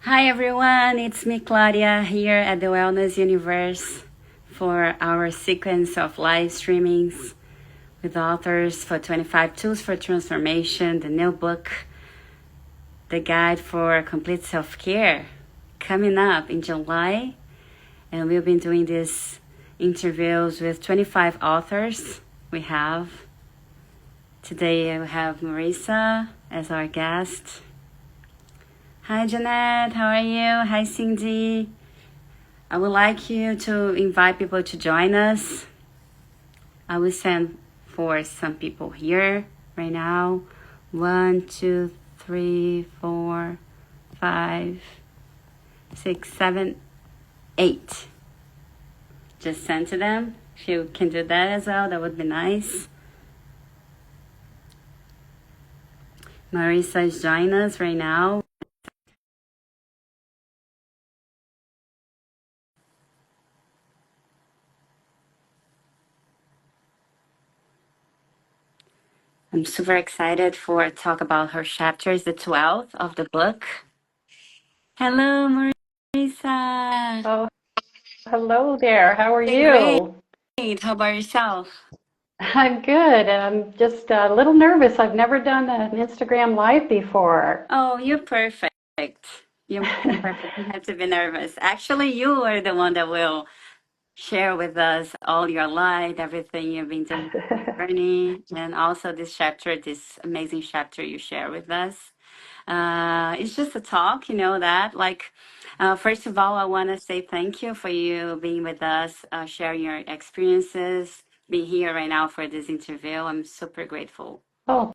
Hi everyone, it's me Claudia here at the Wellness Universe for our sequence of live streamings with authors for 25 Tools for Transformation, the new book, The Guide for Complete Self-Care, coming up in July. And we've been doing these interviews with 25 authors we have. Today we have Marisa as our guest. Hi, Jeanette. How are you? Hi, Cindy. I would like you to invite people to join us. I will send for some people here right now. 1, 2, 3, 4, 5, 6, 7, 8. Just send to them. If you can do that as well, that would be nice. Marisa is joining us right now. I'm super excited for talk about her chapters, the 12th of the book. Hello, Marisa. Oh, hello there. How are Great. you? How about yourself? I'm good. I'm just a little nervous. I've never done an Instagram Live before. Oh, you're perfect. You're perfect. You have to be nervous. Actually, you are the one that will share with us all your light, everything you've been doing, journey, and also this chapter, this amazing chapter you share with us. It's just a talk, you know that. First of all, I want to say thank you for you being with us, sharing your experiences, being here right now for this interview. I'm super grateful. Oh,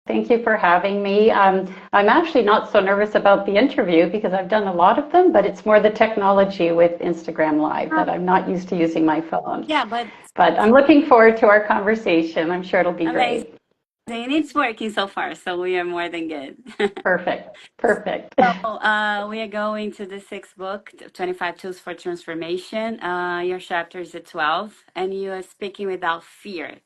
thank you for having me. I'm actually not so nervous about the interview because I've done a lot of them, but it's more the technology with Instagram Live that I'm not used to using my phone. Yeah, but But I'm looking forward to our conversation. I'm sure it'll be amazing. great. It's working so far, so we are more than good. Perfect. Perfect. We are going to the sixth book, 25 Tools for Transformation. Your chapter is the 12th, and you are speaking without fear.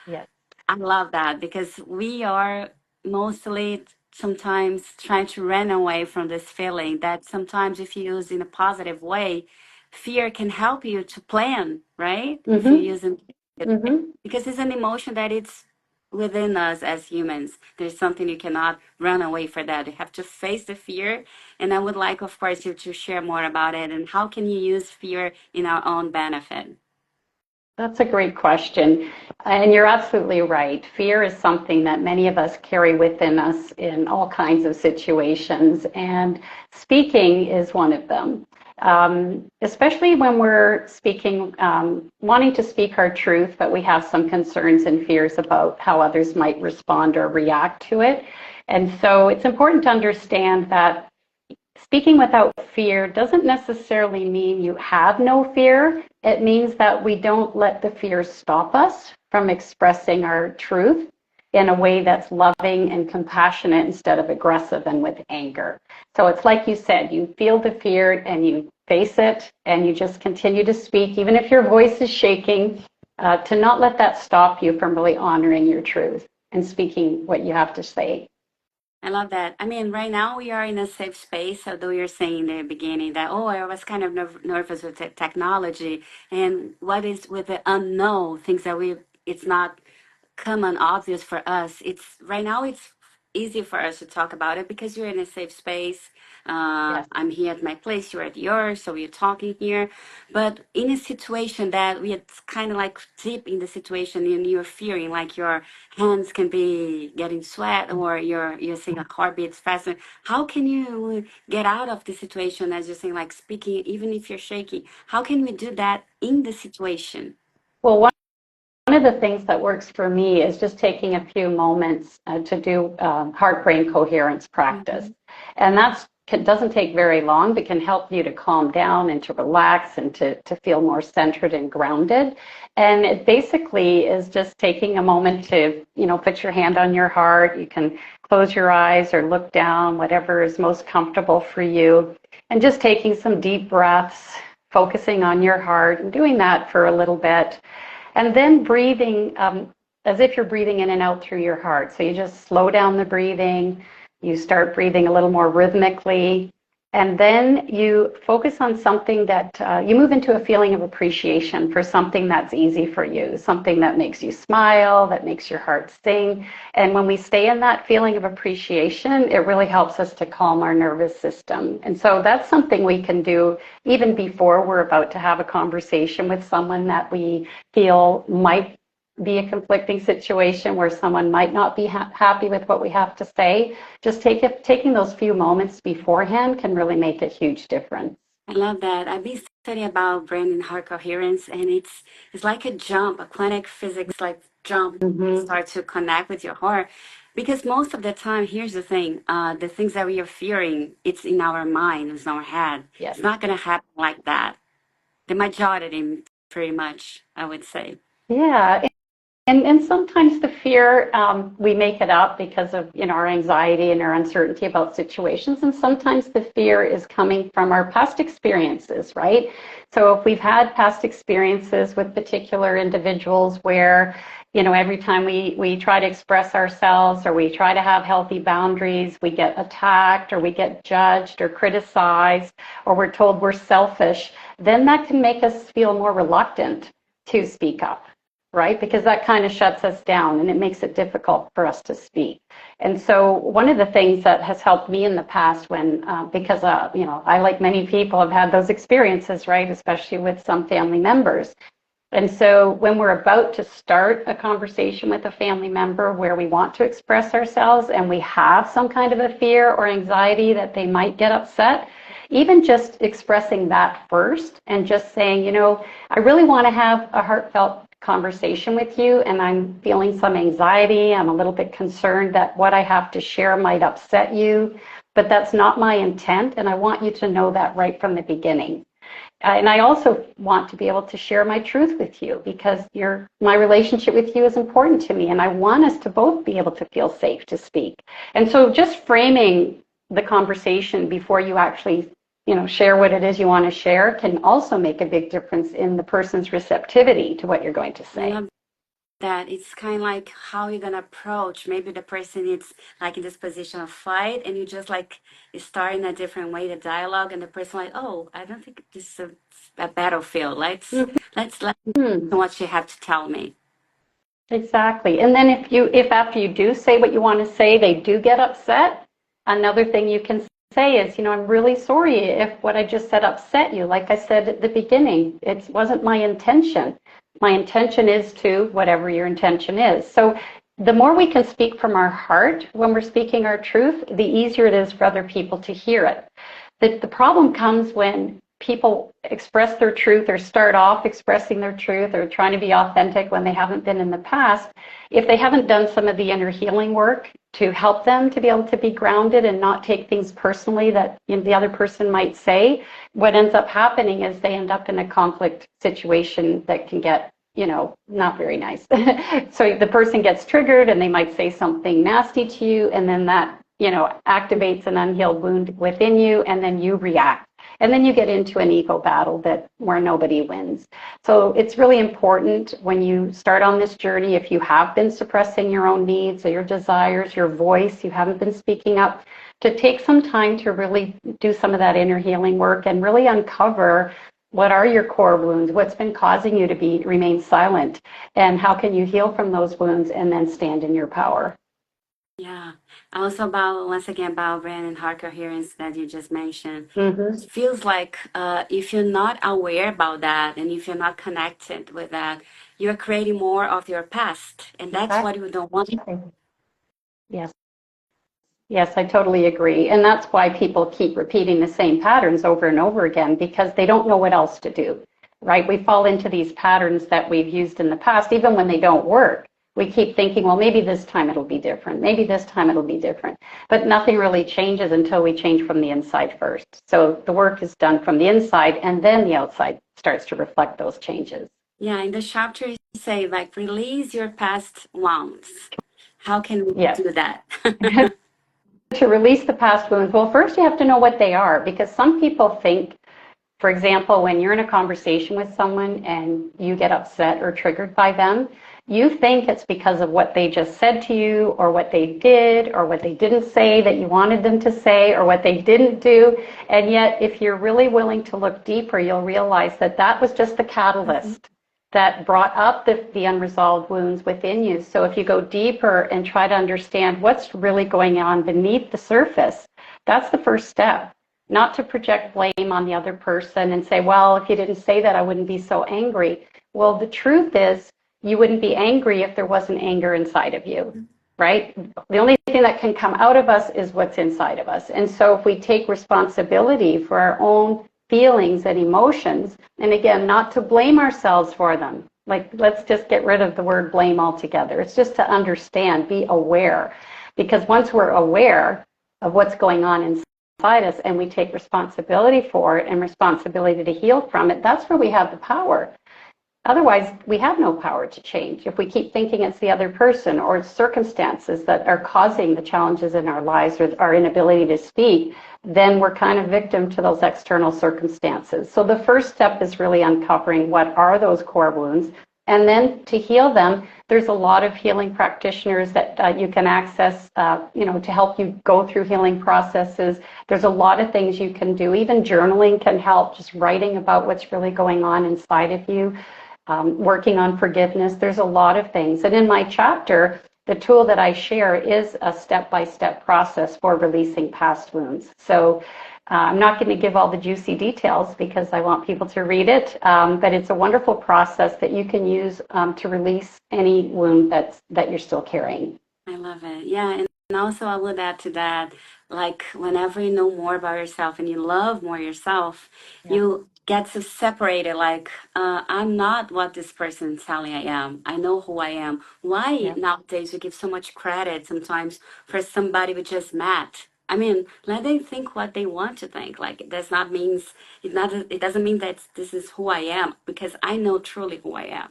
Yes. I love that because we are mostly sometimes trying to run away from this feeling that sometimes if you use in a positive way, fear can help you to plan, right? If you Mm-hmm. use it Mm-hmm. because it's an emotion that it's within us as humans. There's something you cannot run away for that. You have to face the fear. And I would like, of course, you to share more about it and how can you use fear in our own benefit? That's a great question. And you're absolutely right. Fear is something that many of us carry within us in all kinds of situations, and speaking is one of them. Especially when we're speaking, wanting to speak our truth, but we have some concerns and fears about how others might respond or react to it. And so it's important to understand that speaking without fear doesn't necessarily mean you have no fear. It means that we don't let the fear stop us from expressing our truth in a way that's loving and compassionate instead of aggressive and with anger. So it's like you said, you feel the fear and you face it and you just continue to speak, even if your voice is shaking, to not let that stop you from really honoring your truth and speaking what you have to say. I love that. I mean, right now we are in a safe space, although you're saying in the beginning that, oh, I was kind of nervous with the technology and what is with the unknown, things that it's not common, obvious for us. It's right now it's easy for us to talk about it because you're in a safe space. Yes. I'm here at my place, you're at yours, so we're talking here. But in a situation that we are kind of like deep in the situation and you're fearing, like your hands can be getting sweat or you're saying a heartbeat's faster. How can you get out of the situation as you're saying, like speaking, even if you're shaking? How can we do that in the situation? Well, one of the things that works for me is just taking a few moments to do heart-brain coherence practice. Mhm. And that doesn't take very long, but can help you to calm down and to relax and to feel more centered and grounded. And it basically is just taking a moment to, put your hand on your heart. You can close your eyes or look down, whatever is most comfortable for you. And just taking some deep breaths, focusing on your heart and doing that for a little bit. And then breathing as if you're breathing in and out through your heart. So you just slow down the breathing. You start breathing a little more rhythmically. And then you focus on something that you move into a feeling of appreciation for something that's easy for you, something that makes you smile, that makes your heart sing. And when we stay in that feeling of appreciation, it really helps us to calm our nervous system. And so that's something we can do even before we're about to have a conversation with someone that we feel might be a conflicting situation where someone might not be happy with what we have to say. Just taking those few moments beforehand can really make a huge difference. I love that. I've been studying about brain and heart coherence, and it's like a jump, a quantum physics like jump. Mm-hmm. Start to connect with your heart, because most of the time, here's the things that we are fearing, it's in our mind, it's in our head. Yes. It's not gonna happen like that. The majority, pretty much, I would say. Yeah. And sometimes the fear, we make it up because of our anxiety and our uncertainty about situations. And sometimes the fear is coming from our past experiences, right? So if we've had past experiences with particular individuals where, every time we try to express ourselves or we try to have healthy boundaries, we get attacked or we get judged or criticized or we're told we're selfish, then that can make us feel more reluctant to speak up, right? Because that kind of shuts us down and it makes it difficult for us to speak. And so one of the things that has helped me in the past because I, like many people, have had those experiences, right? Especially with some family members. And so when we're about to start a conversation with a family member where we want to express ourselves and we have some kind of a fear or anxiety that they might get upset, even just expressing that first and just saying, I really want to have a heartfelt conversation with you and I'm feeling some anxiety. I'm a little bit concerned that what I have to share might upset you, but that's not my intent. And I want you to know that right from the beginning. And I also want to be able to share my truth with you because my relationship with you is important to me. And I want us to both be able to feel safe to speak. And so just framing the conversation before you actually share what it is you want to share can also make a big difference in the person's receptivity to what you're going to say. I love that. It's kind of like how you're gonna approach. Maybe the person is like in this position of fight, and you just like start in a different way the dialogue, and the person like, oh, I don't think this is a battlefield. Let's listen to what you have to tell me. Exactly. And then if after you do say what you want to say, they do get upset, another thing you can say is, I'm really sorry if what I just said upset you. Like I said at the beginning, it wasn't my intention. My intention is to whatever your intention is. So the more we can speak from our heart when we're speaking our truth, the easier it is for other people to hear it. The problem comes when people express their truth or start off expressing their truth or trying to be authentic when they haven't been in the past. If they haven't done some of the inner healing work to help them to be able to be grounded and not take things personally that the other person might say, what ends up happening is they end up in a conflict situation that can get not very nice. So the person gets triggered and they might say something nasty to you, and then that activates an unhealed wound within you, and then you react. And then you get into an ego battle where nobody wins. So it's really important when you start on this journey, if you have been suppressing your own needs or your desires, your voice, you haven't been speaking up, to take some time to really do some of that inner healing work and really uncover what are your core wounds, what's been causing you to remain silent, and how can you heal from those wounds and then stand in your power. Yeah. Also once again, about brain and heart coherence that you just mentioned. Mm-hmm. It feels like if you're not aware about that and if you're not connected with that, you're creating more of your past. And that's what you don't want. Yes. Yes, I totally agree. And that's why people keep repeating the same patterns over and over again, because they don't know what else to do, right? We fall into these patterns that we've used in the past, even when they don't work. We keep thinking, well, maybe this time it'll be different. Maybe this time it'll be different. But nothing really changes until we change from the inside first. So the work is done from the inside, and then the outside starts to reflect those changes. Yeah, in the chapter you say, like, release your past wounds. How can we do that? To release the past wounds, well, first you have to know what they are, because some people think, for example, when you're in a conversation with someone and you get upset or triggered by them, you think it's because of what they just said to you, or what they did, or what they didn't say that you wanted them to say, or what they didn't do. And yet, if you're really willing to look deeper, you'll realize that that was just the catalyst that brought up the unresolved wounds within you. So if you go deeper and try to understand what's really going on beneath the surface, that's the first step. Not to project blame on the other person and say, well, if you didn't say that, I wouldn't be so angry. Well, the truth is, you wouldn't be angry if there wasn't anger inside of you, right? The only thing that can come out of us is what's inside of us. And so if we take responsibility for our own feelings and emotions, and again, not to blame ourselves for them. Like, let's just get rid of the word blame altogether. It's just to understand, be aware. Because once we're aware of what's going on inside us and we take responsibility for it and responsibility to heal from it, that's where we have the power. Otherwise, we have no power to change. If we keep thinking it's the other person or it's circumstances that are causing the challenges in our lives or our inability to speak, then we're kind of victim to those external circumstances. So the first step is really uncovering what are those core wounds. And then to heal them, there's a lot of healing practitioners that you can access, to help you go through healing processes. There's a lot of things you can do. Even journaling can help, just writing about what's really going on inside of you. Working on forgiveness. There's a lot of things. And in my chapter, the tool that I share is a step-by-step process for releasing past wounds. So I'm not going to give all the juicy details because I want people to read it, but it's a wonderful process that you can use to release any wound that you're still carrying. I love it. Yeah, and also I would add to that, like whenever you know more about yourself and you love more yourself, Yeah. you get to separate it. Like, I'm not what this person is telling I am. I know who I am. Why Yeah. nowadays we give so much credit sometimes for somebody we just met? I mean, let them think what they want to think. Like, it does not means it doesn't mean that this is who I am because I know truly who I am.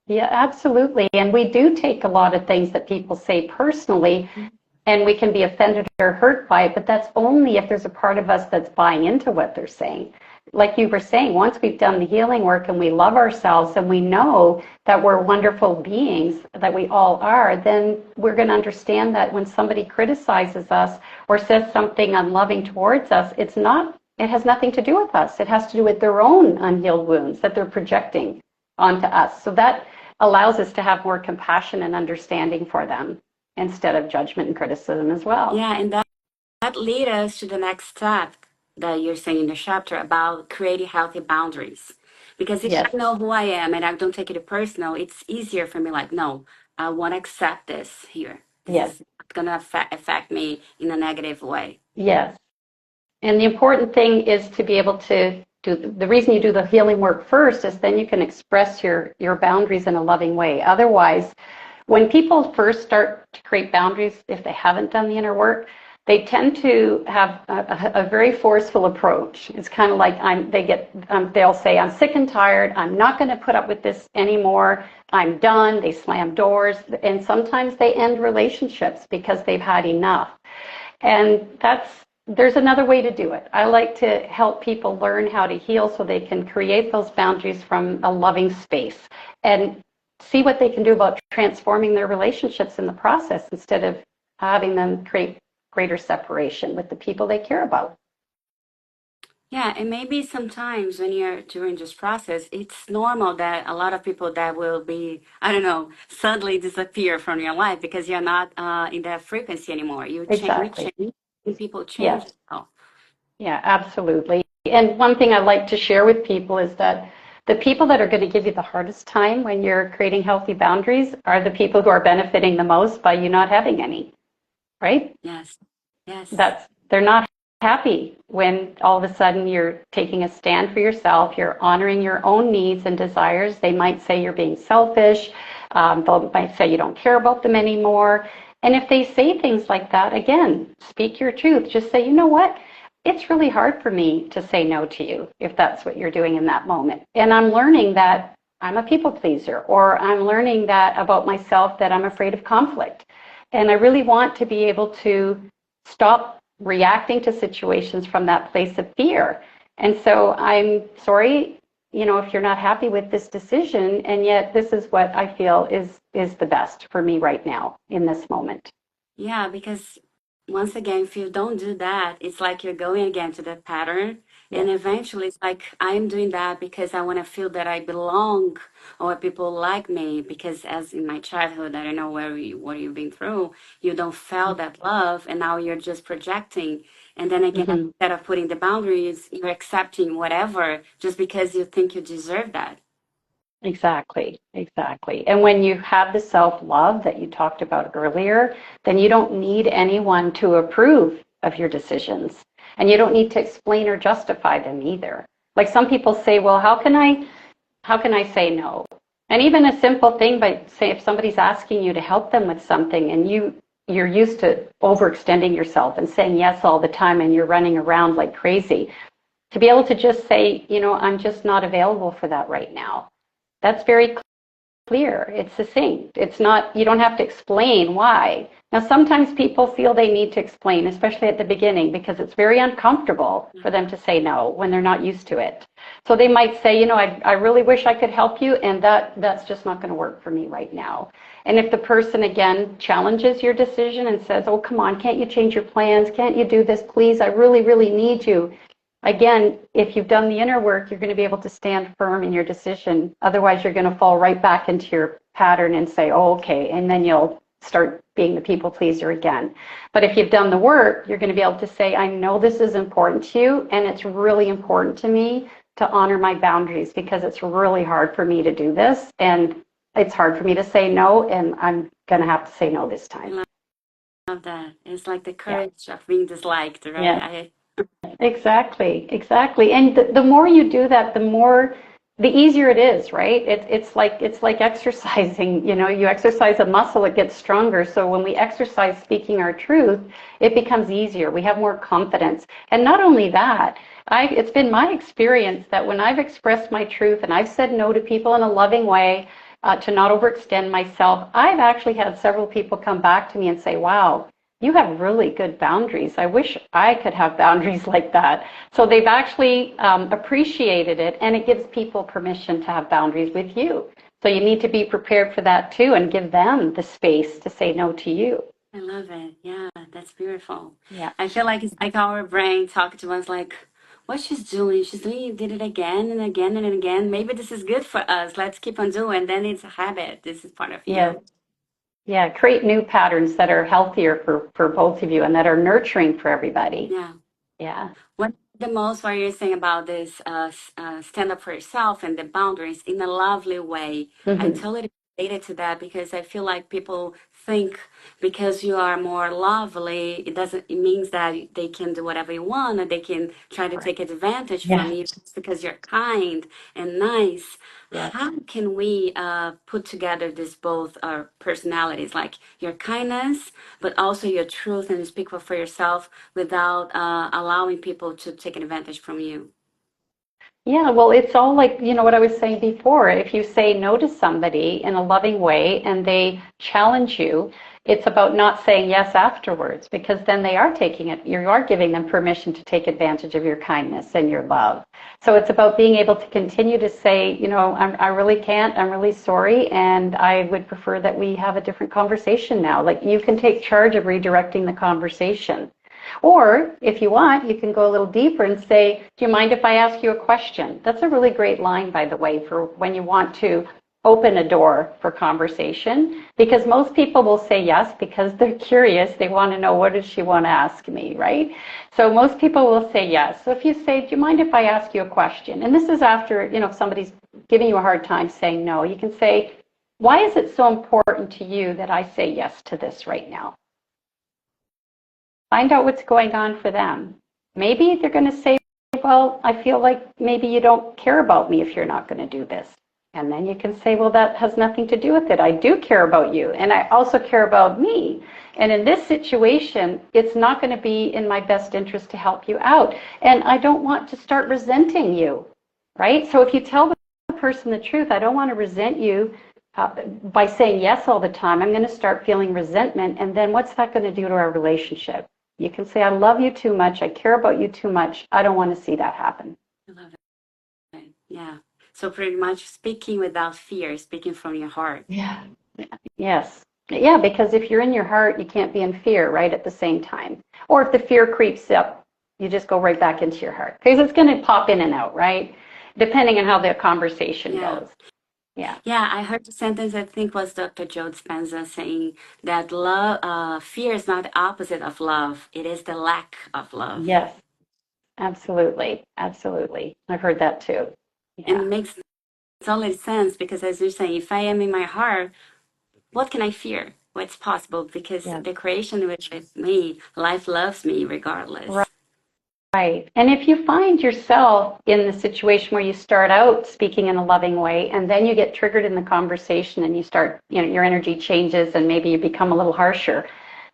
Yeah, absolutely. And we do take a lot of things that people say personally, and we can be offended or hurt by it, but that's only if there's a part of us that's buying into what they're saying. Like you were saying, once we've done the healing work and we love ourselves and we know that we're wonderful beings, that we all are, then we're going to understand that when somebody criticizes us or says something unloving towards us, it has nothing to do with us. It has to do with their own unhealed wounds that they're projecting onto us. So that allows us to have more compassion and understanding for them instead of judgment and criticism as well. Yeah, and that leads us to the next step that you're saying in the chapter about creating healthy boundaries. Because if Yes, I know who I am and I don't take it personal, it's easier for me, like, no, I won't accept this here. This yes, is going to affect me in a negative way. yes. And the important thing is to be able to the reason you do the healing work first is then you can express your boundaries in a loving way. Otherwise, when people first start to create boundaries, if they haven't done the inner work, they tend to have a very forceful approach. It's kind of like they'll say, I'm sick and tired. I'm not going to put up with this anymore. I'm done. They slam doors. And sometimes they end relationships because they've had enough. And there's another way to do it. I like to help people learn how to heal so they can create those boundaries from a loving space and see what they can do about transforming their relationships in the process instead of having them create greater separation with the people they care about. Yeah, and maybe sometimes when you're during this process, it's normal that a lot of people that will be, I don't know, suddenly disappear from your life because you're not in that frequency anymore. We Exactly. change, and people change Yes. as well. Yeah, absolutely. And one thing I like to share with people is that the people that are going to give you the hardest time when you're creating healthy boundaries are the people who are benefiting the most by you not having any, right? Yes, yes. They're not happy when all of a sudden you're taking a stand for yourself, you're honoring your own needs and desires. They might say you're being selfish. They might say you don't care about them anymore. And if they say things like that, again, speak your truth. Just say, you know what? It's really hard for me to say no to you if that's what you're doing in that moment. And I'm learning that I'm a people pleaser, or I'm learning that about myself, that I'm afraid of conflict. And I really want to be able to stop reacting to situations from that place of fear. And so I'm sorry, if you're not happy with this decision, and yet this is what I feel is the best for me right now in this moment. Yeah, because once again, if you don't do that, it's like you're going again to that pattern. And Yes. eventually, it's like I'm doing that because I want to feel that I belong or people like me. Because as in my childhood, I don't know what you've been through, you don't feel that love, and now you're just projecting. And then again, Hmm. instead of putting the boundaries, you're accepting whatever just because you think you deserve that. Exactly, exactly. And when you have the self-love that you talked about earlier, then you don't need anyone to approve of your decisions. And you don't need to explain or justify them either. Like some people say, well, how can I say no? And even a simple thing, by say if somebody's asking you to help them with something and you're used to overextending yourself and saying yes all the time and you're running around like crazy, to be able to just say, I'm just not available for that right now. That's very clear. It's succinct. It's not, you don't have to explain why. Now, sometimes people feel they need to explain, especially at the beginning, because it's very uncomfortable for them to say no when they're not used to it. So they might say, I really wish I could help you, and that's just not going to work for me right now. And if the person, again, challenges your decision and says, oh, come on, can't you change your plans? Can't you do this, please? I really, really need you. Again, if you've done the inner work, you're going to be able to stand firm in your decision. Otherwise, you're going to fall right back into your pattern and say, oh, okay, and then you'll start being the people pleaser again. But if you've done the work, you're going to be able to say, I know this is important to you, and it's really important to me to honor my boundaries because it's really hard for me to do this, and it's hard for me to say no, and I'm going to have to say no this time. I love that. It's like the Yeah. courage of being disliked, right? Yeah. Exactly, exactly. And the more you do that, the easier it is, right? It's like exercising. You exercise a muscle, it gets stronger. So when we exercise speaking our truth, it becomes easier. We have more confidence. And not only that, it's been my experience that when I've expressed my truth and I've said no to people in a loving way, to not overextend myself, I've actually had several people come back to me and say, wow, you have really good boundaries. I wish I could have boundaries like that. So they've actually appreciated it, and it gives people permission to have boundaries with you. So you need to be prepared for that too and give them the space to say no to you. I love it. Yeah, that's beautiful. Yeah. I feel like it's like our brain talking to us like, what she's doing, did it again and again and again. Maybe this is good for us. Let's keep on doing. Then it's a habit. This is part of Yeah. you. Yeah. Create new patterns that are healthier for both of you and that are nurturing for everybody. Yeah. Yeah. What the most what you're saying about this stand up for yourself and the boundaries in a lovely way. I Hmm. totally related to that because I feel like people think because you are more lovely, it means that they can do whatever you want or they can try to Right. take advantage from Yeah. you just because you're kind and nice. Yes. How can we put together this both personalities, like your kindness, but also your truth and speak for yourself without allowing people to take advantage from you? Yeah, well, it's all like, what I was saying before. If you say no to somebody in a loving way and they challenge you, it's about not saying yes afterwards because then they are taking it, you are giving them permission to take advantage of your kindness and your love. So it's about being able to continue to say, I really can't, I'm really sorry, and I would prefer that we have a different conversation now. Like you can take charge of redirecting the conversation. Or if you want, you can go a little deeper and say, do you mind if I ask you a question? That's a really great line, by the way, for when you want to open a door for conversation, because most people will say yes because they're curious. They want to know, what does she want to ask me, right? So most people will say yes. So if you say, do you mind if I ask you a question? And this is after, if somebody's giving you a hard time saying no, you can say, why is it so important to you that I say yes to this right now? Find out what's going on for them. Maybe they're going to say, well, I feel like maybe you don't care about me if you're not going to do this. And then you can say, well, that has nothing to do with it. I do care about you, and I also care about me. And in this situation, it's not going to be in my best interest to help you out. And I don't want to start resenting you, right? So if you tell the person the truth, I don't want to resent you by saying yes all the time. I'm going to start feeling resentment. And then what's that going to do to our relationship? You can say, I love you too much. I care about you too much. I don't want to see that happen. I love it. Yeah. So pretty much speaking without fear, speaking from your heart. Yeah. Yes. Yeah, because if you're in your heart, you can't be in fear, right, at the same time. Or if the fear creeps up, you just go right back into your heart. Because it's going to pop in and out, right? Depending on how the conversation Yeah. goes. Yeah. Yeah, I heard the sentence, I think was Dr. Joe Dispenza saying that love, fear is not the opposite of love. It is the lack of love. Yes, absolutely. Absolutely. I've heard that too. And Yeah. it makes solid sense because as you're saying, if I am in my heart, what can I fear? What's possible? Because Yeah. the creation which is me, life loves me regardless. Right. And if you find yourself in the situation where you start out speaking in a loving way and then you get triggered in the conversation and you start, your energy changes and maybe you become a little harsher,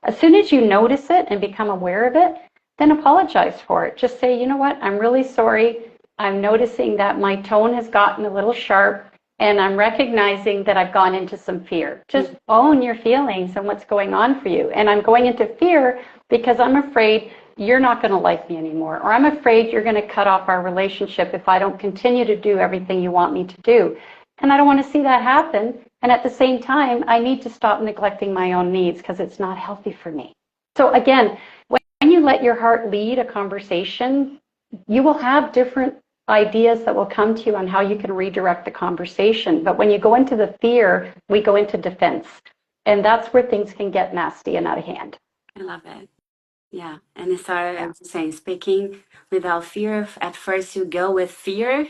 as soon as you notice it and become aware of it, then apologize for it. Just say, you know what, I'm really sorry. I'm noticing that my tone has gotten a little sharp and I'm recognizing that I've gone into some fear. Just own your feelings and what's going on for you. And I'm going into fear because I'm afraid you're not going to like me anymore, or I'm afraid you're going to cut off our relationship if I don't continue to do everything you want me to do. And I don't want to see that happen. And at the same time, I need to stop neglecting my own needs because it's not healthy for me. So again, when you let your heart lead a conversation, you will have different ideas that will come to you on how you can redirect the conversation. But when you go into the fear, we go into defense. And that's where things can get nasty and out of hand. I love it. Yeah. And so I Yeah. was saying, speaking without fear, at first you go with fear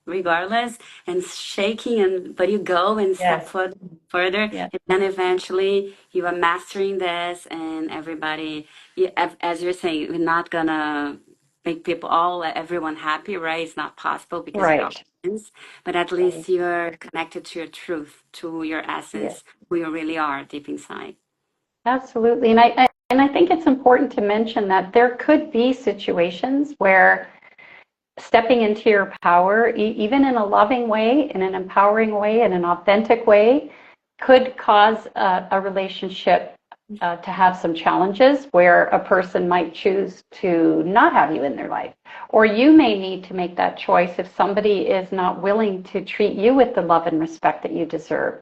regardless and shaking but you go and step Yes. further Yes. and then eventually you are mastering this and everybody as you're saying, we're not gonna make everyone happy, right? It's not possible because we're all Right. humans, but at least Right. you're connected to your truth, to your Yes. essence, who you really are deep inside. Absolutely. And I think it's important to mention that there could be situations where stepping into your power, even in a loving way, in an empowering way, in an authentic way, could cause a relationship to have some challenges where a person might choose to not have you in their life. Or you may need to make that choice if somebody is not willing to treat you with the love and respect that you deserve.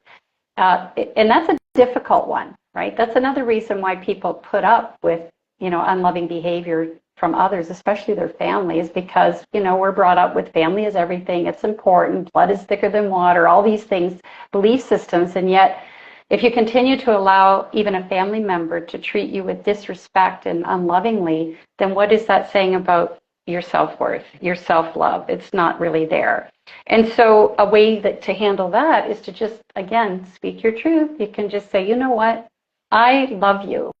And that's a difficult one, right? That's another reason why people put up with, unloving behavior from others, especially their families, because, we're brought up with family is everything. It's important. Blood is thicker than water, all these things, belief systems. And yet, if you continue to allow even a family member to treat you with disrespect and unlovingly, then what is that saying about your self-worth, your self-love? It's not really there. And so a way to handle that is to just, again, speak your truth. You can just say, you know what? I love you.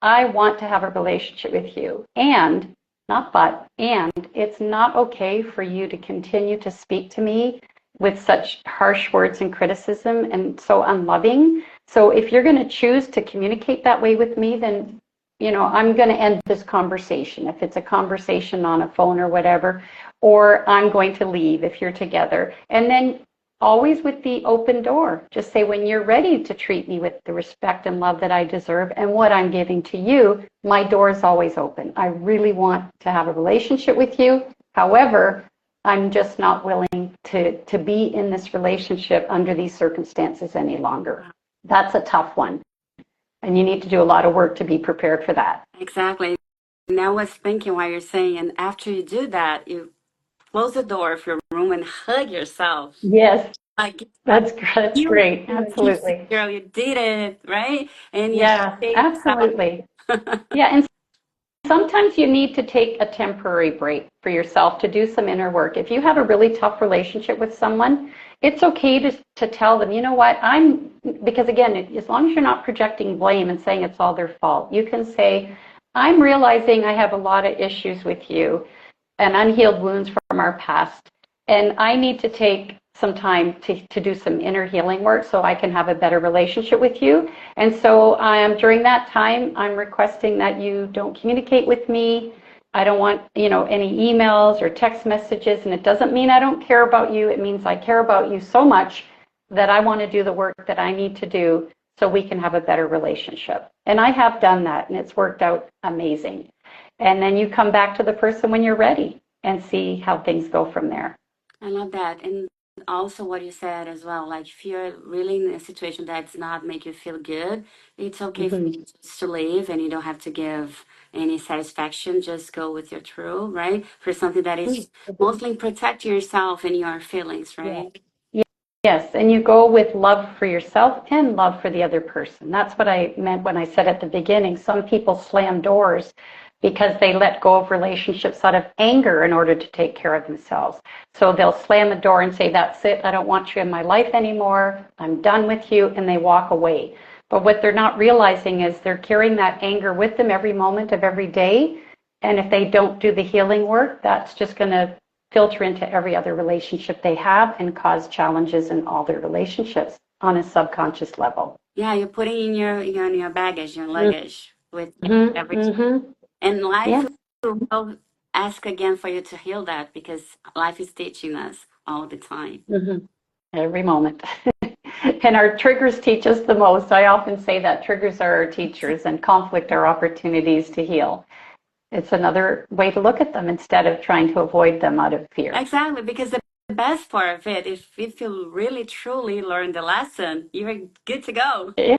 I want to have a relationship with you. And, not but, and it's not okay for you to continue to speak to me with such harsh words and criticism and so unloving. So if you're going to choose to communicate that way with me, then, I'm going to end this conversation. If it's a conversation on a phone or whatever, or I'm going to leave if you're together. And then always with the open door. Just say, when you're ready to treat me with the respect and love that I deserve and what I'm giving to you, my door is always open. I really want to have a relationship with you. However, I'm just not willing to be in this relationship under these circumstances any longer. That's a tough one. And you need to do a lot of work to be prepared for that. Exactly. And I was thinking while you're saying, and after you do that, you close the door of your room and hug yourself. Yes, Like, that's you, great. you Absolutely. girl, you did it, right? And you Yeah, say yourself, absolutely. Yeah, and sometimes you need to take a temporary break for yourself to do some inner work. If you have a really tough relationship with someone, it's okay to tell them, you know what, because again, as long as you're not projecting blame and saying it's all their fault, you can say, I'm realizing I have a lot of issues with you and unhealed wounds from our past. And I need to take some time to do some inner healing work so I can have a better relationship with you. And so during that time, I'm requesting that you don't communicate with me. I don't want, any emails or text messages. And it doesn't mean I don't care about you. It means I care about you so much that I want to do the work that I need to do so we can have a better relationship. And I have done that, and it's worked out amazing. And then you come back to the person when you're ready and see how things go from there. I love that. And also what you said as well, like if you're really in a situation that does not make you feel good, it's okay for Mm-hmm. you just to leave and you don't have to give any satisfaction. Just go with your true, right? For something that is mostly protect yourself and your feelings, Yeah. right? Yes, and you go with love for yourself and love for the other person. That's what I meant when I said at the beginning, some people slam doors because they let go of relationships out of anger in order to take care of themselves. So they'll slam the door and say, that's it, I don't want you in my life anymore, I'm done with you, and they walk away. But what they're not realizing is they're carrying that anger with them every moment of every day. And if they don't do the healing work, that's just going to filter into every other relationship they have and cause challenges in all their relationships on a subconscious level. Yeah, you're putting in your baggage, your luggage with Mm-hmm, everything. mm-hmm. And life Yes. will ask again for you to heal that because life is teaching us all the time. Mm-hmm. Every moment. And our triggers teach us the most. I often say that triggers are our teachers and conflict are opportunities to heal. It's another way to look at them instead of trying to avoid them out of fear. Exactly, because the best part of it, if you really truly learn the lesson, you're good to go. Yeah,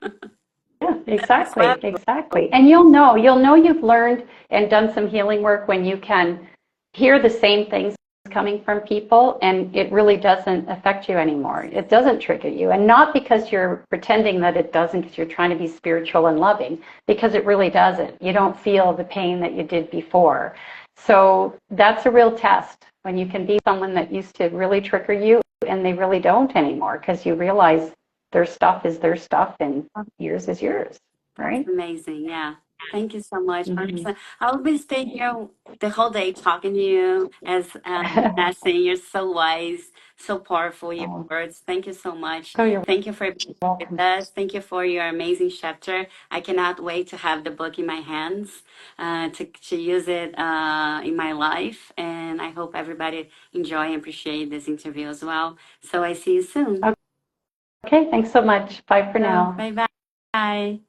The next level. exactly, exactly. And you'll know you've learned and done some healing work when you can hear the same things coming from people and it really doesn't affect you anymore. It doesn't trigger you. And not because you're pretending that it doesn't, because you're trying to be spiritual and loving, because it really doesn't. You don't feel the pain that you did before. So that's a real test when you can be someone that used to really trigger you and they really don't anymore because you realize their stuff is their stuff and yours is yours, That's right? amazing. Yeah. Thank you so much, Mm-hmm. Marisa. I'll be staying here the whole day talking to you as saying you're so wise, so powerful, your Oh, words. Thank you so much. so you're Thank you for being with welcome. us. Thank you for your amazing chapter. I cannot wait to have the book in my hands, to use it in my life. And I hope everybody enjoy and appreciate this interview as well. So I see you soon. Okay, thanks so much. Bye for So now. bye bye.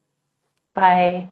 Bye.